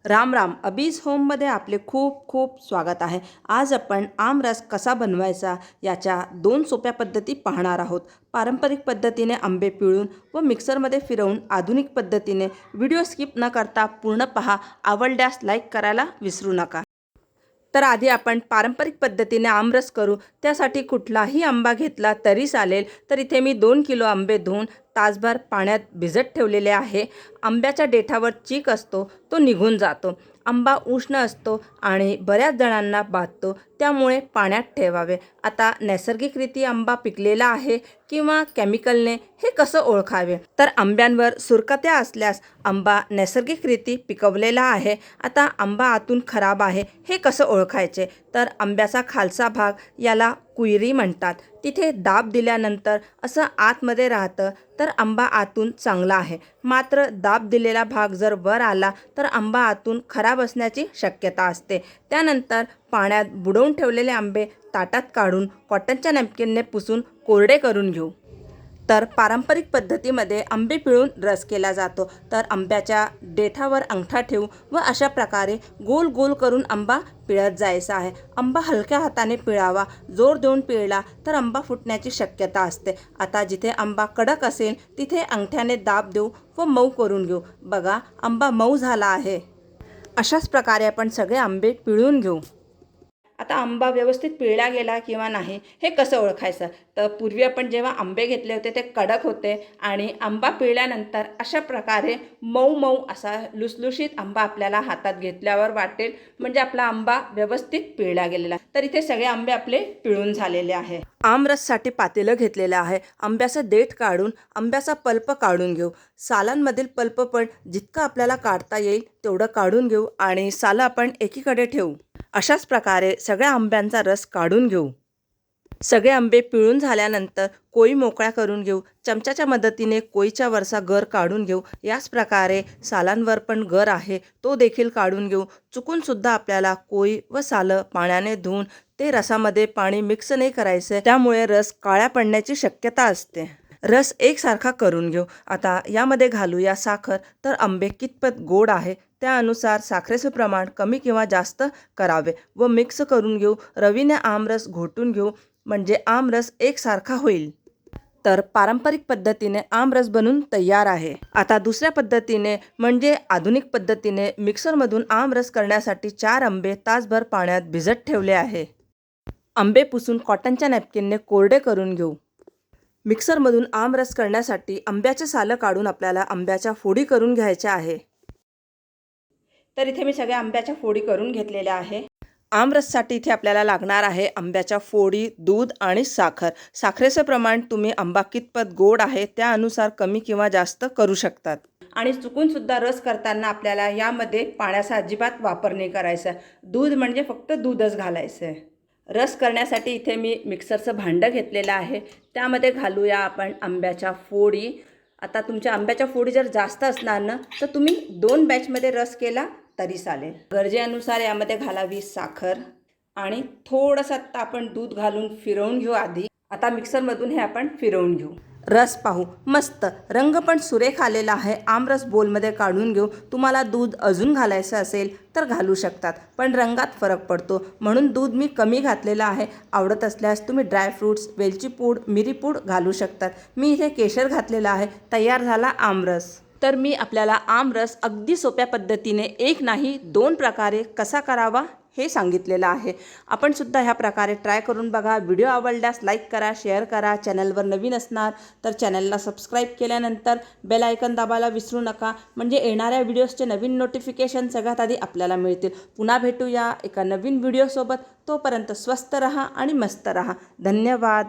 राम राम. अबीज होममध्ये आपले खूप खूप स्वागत आहे. आज आपण आमरस कसा बनवायचा याच्या दोन सोप्या पद्धती पाहणार आहोत. पारंपरिक पद्धतीने आंबे पिळून व मिक्सरमध्ये फिरवून आधुनिक पद्धतीने. व्हिडिओ स्किप न करता पूर्ण पहा. आवडल्यास लाईक करायला विसरू नका. तर आधी आपण पारंपरिक पद्धतीने आमरस करू. त्यासाठी कुठलाही आंबा घेतला तरी चालेल. तर इथे मी 2 किलो आंबे धुवून तासभर पाण्यात भिजत ठेवलेले आहे. आंब्याच्या देठावर चीक असतो तो निघून जातो. आंबा उष्ण असतो आणि बऱ्याच जणांना बाधतो, त्यामुळे पाण्यात ठेवावे. आता नैसर्गिकरीत्या आंबा पिकलेला आहे किंवा केमिकलने, हे कसं ओळखावे? तर आंब्यांवर सुरकत्या असल्यास आंबा नैसर्गिकरीत्या पिकवलेला आहे. आता आंबा आतून खराब आहे हे कसं ओळखायचे? तर आंब्याचा खालचा भाग, याला कुयरी म्हणतात, तिथे दाब दिल्यानंतर असं आतमध्ये राहतं तर आंबा आतून चांगला आहे. मात्र दाब दिलेला भाग जर वर आला तर आंबा आतून खराब असण्याची शक्यता असते. त्यानंतर पाण्यात बुडवून ठेवलेले आंबे ताटात काढून कॉटनच्या नॅपकिनने पुसून कोरडे करून घेऊ. तर पारंपरिक पद्धतीमध्ये आंबे पिळून रस केला जातो. तर आंब्याच्या देठावर अंगठा ठेवू व अशा प्रकारे गोल गोल करून आंबा पिळत जायचा आहे. आंबा हलक्या हाताने पिळावा. जोर देऊन पिळला तर आंबा फुटण्याची शक्यता असते. आता जिथे आंबा कडक असेल तिथे अंगठ्याने दाब देऊ व मऊ करून घेऊ. बघा, आंबा मऊ झाला आहे. अशाच प्रकारे आपण सगळे आंबे पिळून घेऊ. आता आंबा व्यवस्थित पिळला गेला किंवा नाही हे कसं ओळखायचं? तर पूर्वी आपण जेव्हा आंबे घेतले होते ते कडक होते आणि आंबा पिळल्यानंतर अशा प्रकारे मऊ मऊ असा लुसलुशीत आंबा आपल्याला हातात घेतल्यावर वाटेल, म्हणजे आपला आंबा व्यवस्थित पिळला गेलेला. तर इथे सगळे आंबे आपले पिळून झालेले आहे. आमरससाठी पातेलं घेतलेलं आहे. आंब्याचं देठ काढून आंब्याचा पल्प काढून घेऊ. सालांमधील पल्प पण जितकं आपल्याला काढता येईल तेवढं काढून घेऊ आणि सालं आपण एकीकडे ठेवू. अशाच प्रकारे सगळ्या आंब्यांचा रस काढून घेऊ. सगळे आंबे पिळून झाल्यानंतर कोई मोकळ्या करून घेऊ. चमच्याच्या मदतीने कोईच्या वरचा गर काढून घेऊ. याच प्रकारे सालांवर पण गर आहे तो देखील काढून घेऊ. चुकून सुद्धा आपल्याला कोई व सालं पाण्याने धुवून ते रसामध्ये पाणी मिक्स नाही करायचं, त्यामुळे रस काळ्या पडण्याची शक्यता असते. रस एकसारखा करून घेऊ. आता यामध्ये घालूया साखर. तर आंबे कितपत गोड आहे त्यानुसार साखरेचे प्रमाण कमी किंवा जास्त करावे व मिक्स करून घेऊ. रवीने आमरस घोटून घेऊ, म्हणजे आमरस एकसारखा होईल. तर पारंपरिक पद्धतीने आमरस बनून तयार आहे. आता दुसऱ्या पद्धतीने म्हणजे आधुनिक पद्धतीने मिक्सरमधून आमरस करण्यासाठी 4 आंबे तासभर पाण्यात भिजत ठेवले आहे. आंबे पुसून कॉटनच्या नॅपकिनने कोरडे करून घेऊ. मिक्सरमधून आमरस करण्यासाठी आंब्याचे सालं काढून आपल्याला आंब्याच्या फोडी करून घ्यायच्या आहे. तर इथे मी सगळ्या आंब्याच्या फोडी करून घेतलेल्या आहे. आमरससाठी इथे आपल्याला लागणार आहे आंब्याच्या फोडी, दूध आणि साखर. साखरेचे प्रमाण तुम्ही आंबा कितपत गोड आहे त्यानुसार कमी किंवा जास्त करू शकतात. आणि चुकून सुद्धा रस करताना आपल्याला यामध्ये पाण्याचा अजिबात वापर नाही करायचा. दूध म्हणजे फक्त दूधच घालायचं आहे. रस करण्यासाठी इथे मी मिक्सरचं भांडं घेतलेलं आहे. त्यामध्ये घालूया आपण आंब्याच्या फोडी. आता तुमच्या आंब्याच्या फोडी जर जास्त असणार ना तर तुम्ही 2 बॅचमध्ये रस केला तरी चालेल. गरजेनुसार यामध्ये घालावी साखर आणि थोडंसं आता आपण दूध घालून फिरवून घेऊ आधी. आता मिक्सरमधून हे आपण फिरवून घेऊ. रस पाहू, मस्त रंग पण सुरेख आलेला आहे. आमरस बोलमध्ये काढून घेऊ. तुम्हाला दूध अजून घालायचं असेल तर घालू शकतात, पण रंगात फरक पडतो म्हणून दूध मी कमी घातलेलं आहे. आवडत असल्यास तुम्ही ड्रायफ्रूट्स, वेलची पूड, मिरी पूड घालू शकतात. मी इथे केशर घातलेलं आहे. तयार झाला आमरस. तर मी आपल्याला आमरस अगदी सोप्या पद्धतीने 1 नाही 2 प्रकारे कसा करावा हे सांगितलेलं आहे. आपण सुद्धा ह्या प्रकारे ट्राय करून बघा. व्हिडिओ आवडल्यास लाईक करा, शेअर करा. चॅनलवर नवीन असणार तर चॅनलला सबस्क्राईब केल्यानंतर बेल आयकन दाबायला विसरू नका, म्हणजे येणाऱ्या व्हिडिओजचे नवीन नोटिफिकेशन सगळ्यात आधी आपल्याला मिळतील. पुन्हा भेटूया एका नवीन व्हिडिओसोबत. तोपर्यंत स्वस्त रहा आणि मस्त रहा. धन्यवाद.